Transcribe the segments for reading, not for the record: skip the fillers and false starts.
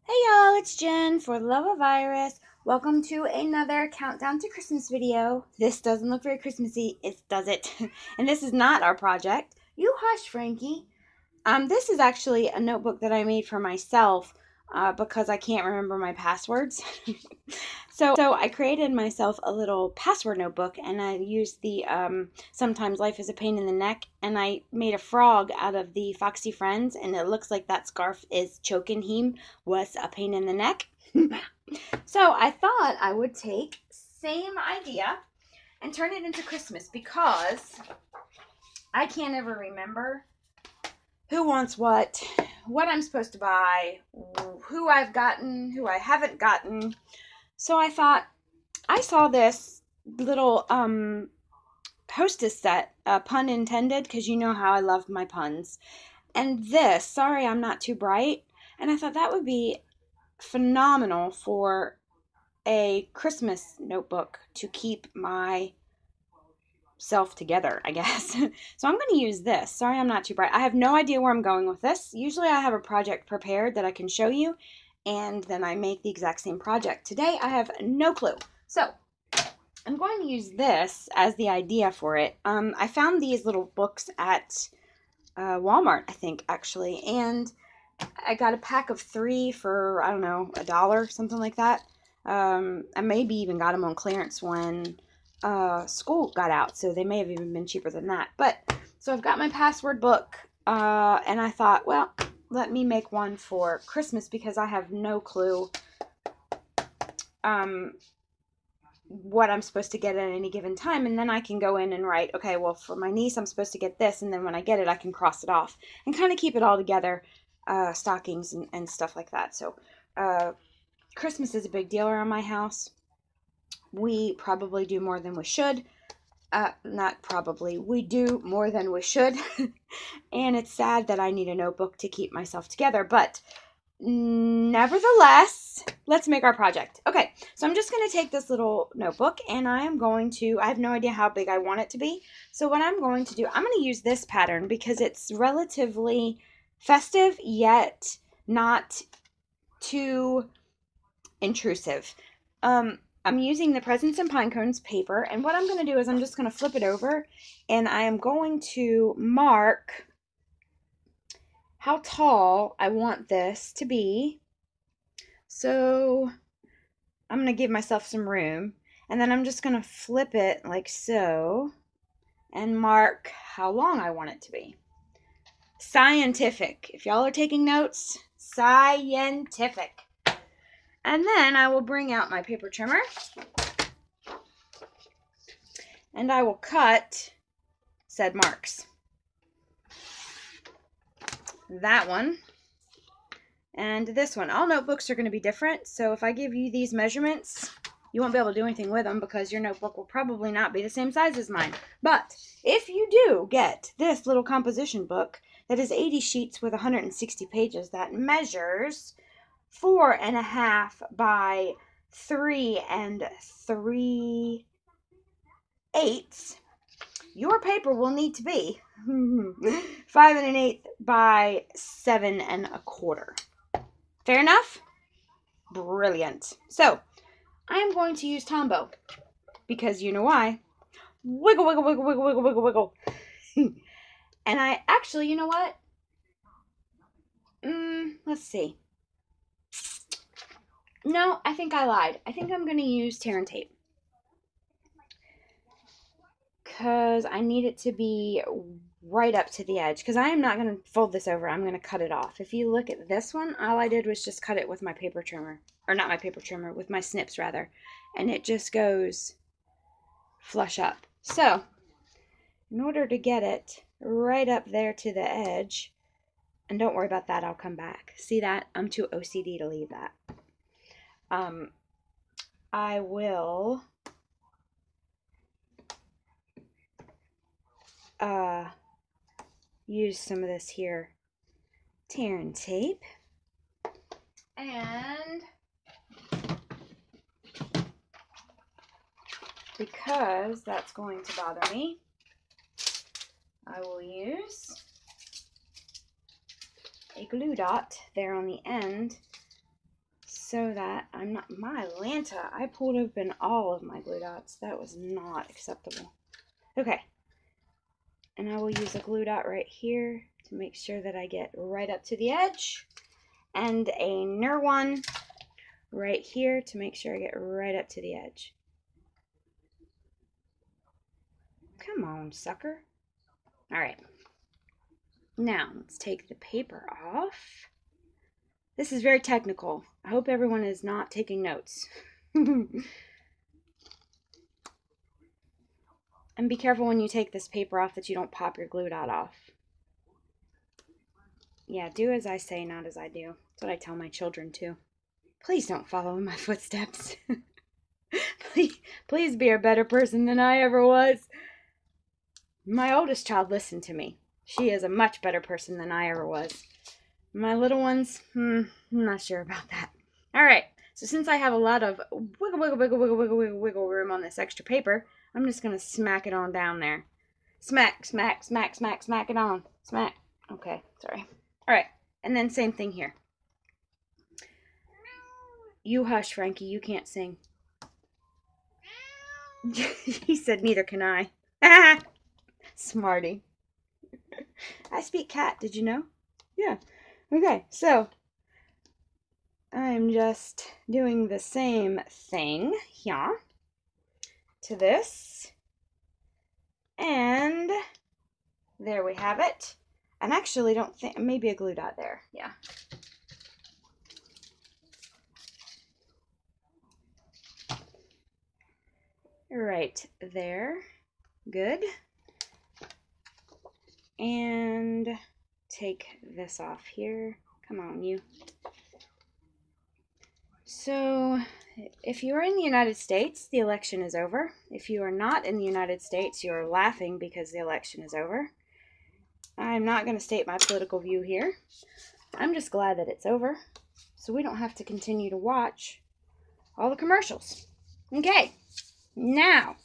Hey y'all, it's Jen for the Love of Iris. Welcome to another countdown to Christmas video. This doesn't look very Christmassy, does it? And this is not our project. You hush, Frankie. This is actually a notebook that I made for myself because I can't remember my passwords. So I created myself a little password notebook and I used the Sometimes Life is a Pain in the Neck, and I made a frog out of the Foxy Friends, and it looks like that scarf is choking him was a pain in the neck. So I thought I would take same idea and turn it into Christmas because I can't ever remember who wants what I'm supposed to buy, who I've gotten, who I haven't gotten. So I thought I saw this little hostess set, pun intended, because you know how I love my puns. And this, sorry I'm not too bright, and I thought that would be phenomenal for a Christmas notebook to keep my self together, I guess. So I'm going to use this. Sorry I'm not too bright. I have no idea where I'm going with this. Usually I have a project prepared that I can show you, and then I make the exact same project. Today I have no clue. So I'm going to use this as the idea for it. I found these little books at Walmart, I think, actually, and I got a pack of 3 for, I don't know, $1, something like that. I maybe even got them on clearance when school got out, so they may have even been cheaper than that. But so I've got my password book, and I thought, well, let me make one for Christmas because I have no clue what I'm supposed to get at any given time, and then I can go in and write, okay, well, for my niece I'm supposed to get this, and then when I get it I can cross it off and kind of keep it all together, stockings and stuff like that. So Christmas is a big deal around my house. We probably do more than we should. Not probably, we do more than we should. And it's sad that I need a notebook to keep myself together, but nevertheless, let's make our project. Okay, so I'm just going to take this little notebook and I have no idea how big I want it to be. So what I'm going to do, I'm going to use this pattern because it's relatively festive yet not too intrusive. I'm using the Presents and Pine Cones paper, and what I'm going to do is I'm just going to flip it over and I am going to mark how tall I want this to be. So I'm going to give myself some room, and then I'm just going to flip it like so and mark how long I want it to be. Scientific. If y'all are taking notes, scientific. And then I will bring out my paper trimmer and I will cut said marks. That one and this one. All notebooks are going to be different, so if I give you these measurements, you won't be able to do anything with them because your notebook will probably not be the same size as mine. But if you do get this little composition book that is 80 sheets with 160 pages that measures 4.5 by 3 3/8, your paper will need to be 5 1/8 by 7 1/4. Fair enough? Brilliant. So, I am going to use Tombow because you know why. Wiggle, wiggle, wiggle, wiggle, wiggle, wiggle, wiggle. And I actually, you know what? Let's see. No, I think I lied. I think I'm going to use tear and tape because I need it to be right up to the edge, because I am not going to fold this over. I'm going to cut it off. If you look at this one, all I did was just cut it with my paper trimmer, or not my paper trimmer, with my snips rather, and it just goes flush up. So in order to get it right up there to the edge, and don't worry about that, I'll come back. See that? I'm too OCD to leave that. I will use some of this here tear and tape, and because that's going to bother me, I will use a glue dot there on the end so that I'm not, my Lanta, I pulled open all of my glue dots. That was not acceptable. Okay, and I will use a glue dot right here to make sure that I get right up to the edge, and another one right here to make sure I get right up to the edge. Come on, sucker. All right, now let's take the paper off. This is very technical. I hope everyone is not taking notes. And be careful when you take this paper off that you don't pop your glue dot off. Yeah, do as I say, not as I do. That's what I tell my children too. Please don't follow in my footsteps. Please be a better person than I ever was. My oldest child listened to me. She is a much better person than I ever was. My little ones, I'm not sure about that. All right, so since I have a lot of wiggle room on this extra paper, I'm just going to smack it on down there. Smack, smack, smack, smack, smack it on. Smack. Okay, sorry. All right, and then same thing here. You hush, Frankie, you can't sing. He said, neither can I. Smarty. I speak cat, did you know? Yeah. Okay, so I'm just doing the same thing here to this. And there we have it. And actually don't think, maybe a glue dot there. Yeah. Right there. Good. And take this off here. Come on, you. So, if you are in the United States, the election is over. If you are not in the United States, you are laughing because the election is over. I'm not going to state my political view here. I'm just glad that it's over, so we don't have to continue to watch all the commercials. Okay, now,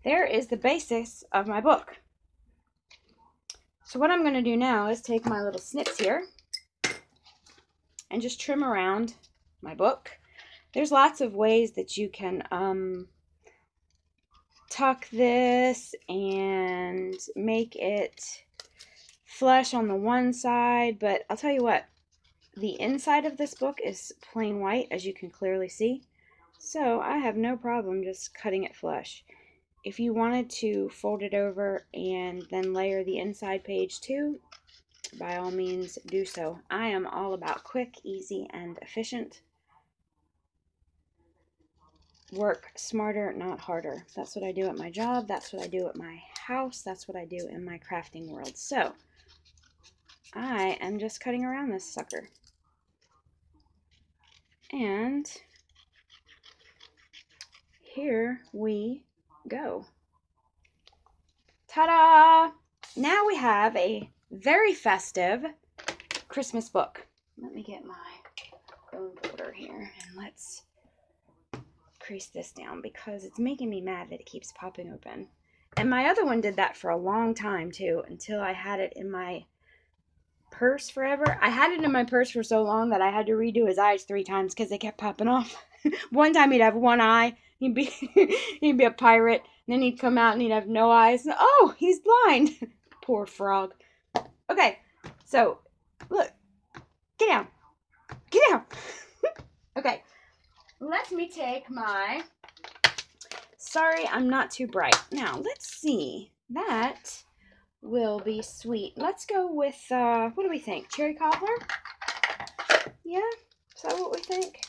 there is the basis of my book. So what I'm going to do now is take my little snips here and just trim around my book. There's lots of ways that you can tuck this and make it flush on the one side, but I'll tell you what, the inside of this book is plain white, as you can clearly see, so I have no problem just cutting it flush. If you wanted to fold it over and then layer the inside page too, by all means do so. I am all about quick, easy, and efficient. Work smarter, not harder. That's what I do at my job. That's what I do at my house. That's what I do in my crafting world. So, I am just cutting around this sucker. And here we go. Ta-da! Now we have a very festive Christmas book. Let me get my bone folder here and let's crease this down because it's making me mad that it keeps popping open. And my other one did that for a long time too, until I had it in my purse forever. I had it in my purse for so long that I had to redo his eyes 3 times because they kept popping off. One time he'd have one eye, he'd be a pirate, and then he'd come out and he'd have no eyes. Oh, he's blind. Poor frog. Okay, so look, get down, get down. Okay, let me take my, sorry, I'm not too bright. Now, let's see, that will be sweet. Let's go with, what do we think? Cherry cobbler? Yeah? Is that what we think?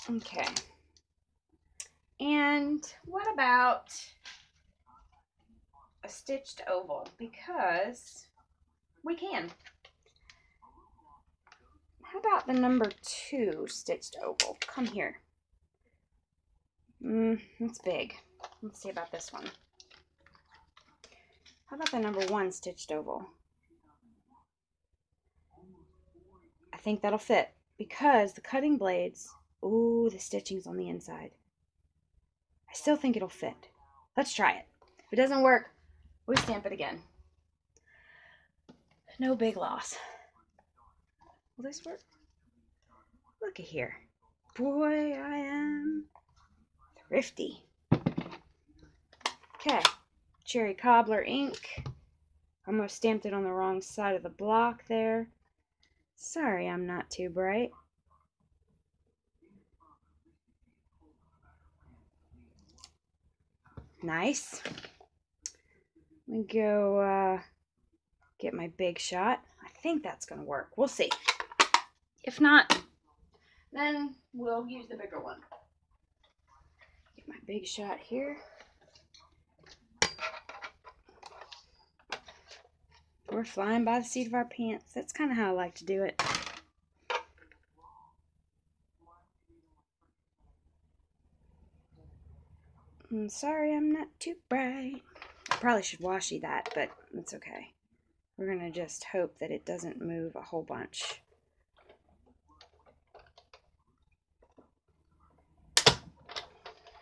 Okay. And what about a stitched oval? Because we can. How about the number 2 stitched oval? Come here. That's big. Let's see about this one. How about the number 1 stitched oval? I think that'll fit because the cutting blades, ooh, the stitching's on the inside. I still think it'll fit. Let's try it. If it doesn't work, we stamp it again. No big loss. Will this work? Look at here. Boy, I am thrifty. Okay, cherry cobbler ink. Almost stamped it on the wrong side of the block there. Sorry, I'm not too bright. Nice. Let me go get my big shot. I think that's going to work. We'll see. If not, then we'll use the bigger one. Get my big shot here. We're flying by the seat of our pants. That's kind of how I like to do it. I'm sorry I'm not too bright. I probably should washi that, but it's okay. We're going to just hope that it doesn't move a whole bunch.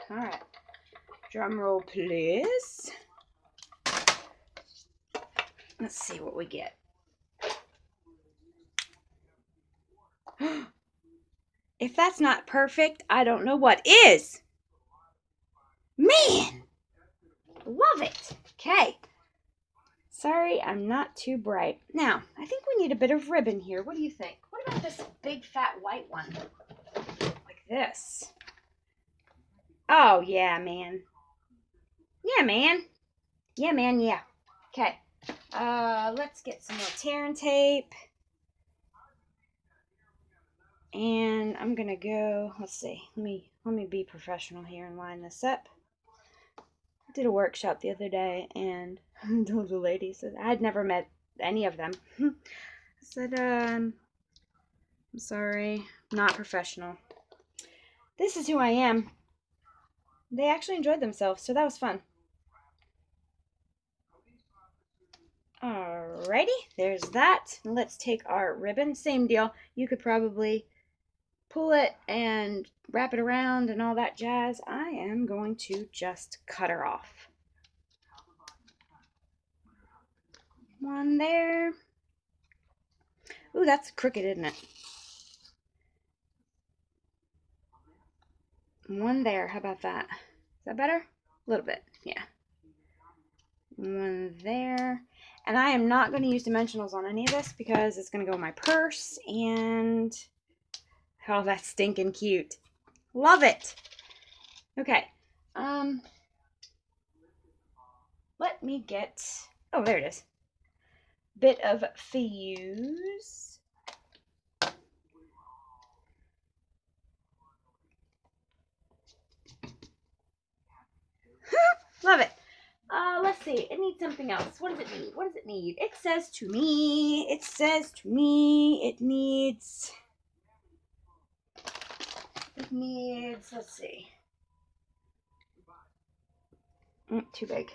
Alright. Drum roll, please. Let's see what we get. If that's not perfect, I don't know what is. Man! Love it. Okay. Sorry, I'm not too bright. Now, I think we need a bit of ribbon here. What do you think? What about this big fat white one? Like this. Oh, yeah, man. Yeah, man. Yeah, man, yeah. Okay. Let's get some more tear and tape. And I'm gonna go, let's see, let me be professional here and line this up. I did a workshop the other day and I told the lady, said I'd never met any of them. I said, I'm sorry, not professional. This is who I am. They actually enjoyed themselves, so that was fun. Alrighty, there's that. Let's take our ribbon. Same deal. You could probably pull it and wrap it around and all that jazz. I am going to just cut her off. One there. Ooh, that's crooked, isn't it? One there. How about that? Is that better? A little bit, yeah. One there. And I am not going to use dimensionals on any of this because it's going to go in my purse. And oh, that's stinking cute. Love it. Okay. Let me get, oh, there it is. Bit of fuse. Love it. Let's see. It needs something else. What does it need? What does it need? It says to me, it needs, let's see. Too big.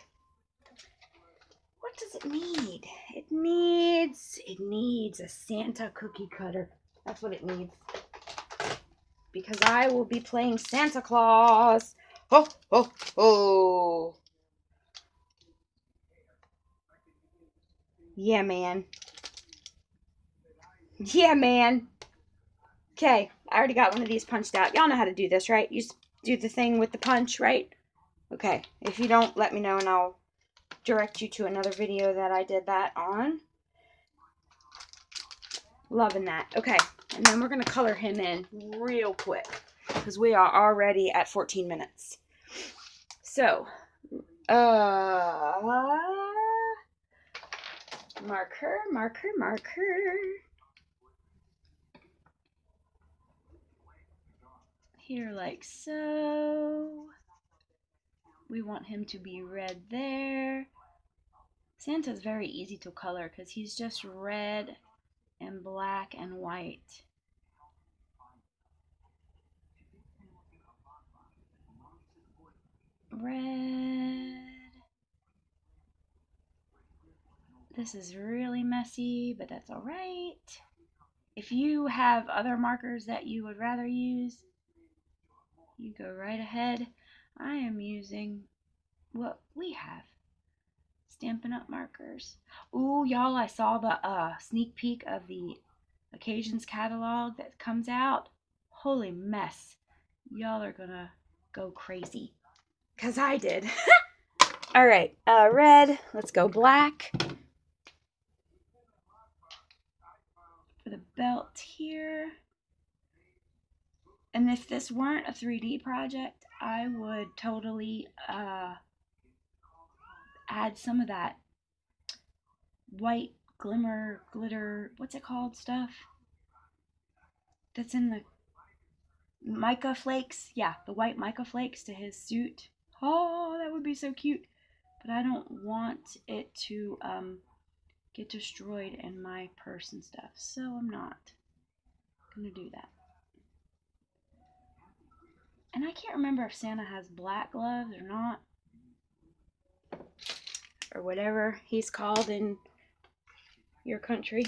What does it need? It needs a Santa cookie cutter. That's what it needs. Because I will be playing Santa Claus. Ho, ho, ho. Yeah, man. Yeah, man. Okay, I already got one of these punched out. Y'all know how to do this, right? You just do the thing with the punch, right? Okay, if you don't, let me know and I'll direct you to another video that I did that on. Loving that. Okay, and then we're going to color him in real quick because we are already at 14 minutes. So, marker, marker, marker. Here like so. We want him to be red there. Santa's very easy to color because he's just red and black and white. Red. This is really messy, but that's all right. If you have other markers that you would rather use, you go right ahead. I am using what we have. Stampin' Up markers. Ooh, y'all, I saw the sneak peek of the Occasions catalog that comes out. Holy mess. Y'all are gonna go crazy. Because I did. Alright, red. Let's go black. For the belt here. And if this weren't a 3D project, I would totally add some of that white glimmer, glitter, what's it called stuff? That's in the mica flakes. Yeah, the white mica flakes to his suit. Oh, that would be so cute. But I don't want it to get destroyed in my purse and stuff, so I'm not gonna do that. And I can't remember if Santa has black gloves or not, or whatever he's called in your country.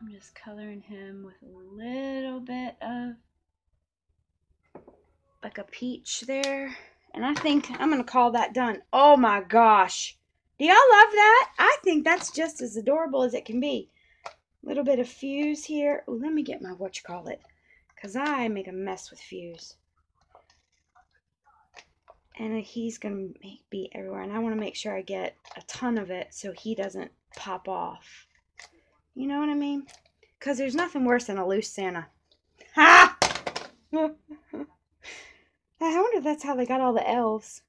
I'm just coloring him with a little bit of like a peach there. And I think I'm going to call that done. Oh my gosh. Do y'all love that? I think that's just as adorable as it can be. A little bit of fuse here. Ooh, let me get my whatchamacallit, because I make a mess with fuse. And he's going to be everywhere. And I want to make sure I get a ton of it so he doesn't pop off. You know what I mean? Because there's nothing worse than a loose Santa. Ha! I wonder if that's how they got all the elves.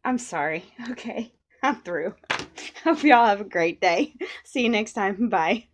I'm sorry. Okay, I'm through. Hope y'all have a great day. See you next time. Bye.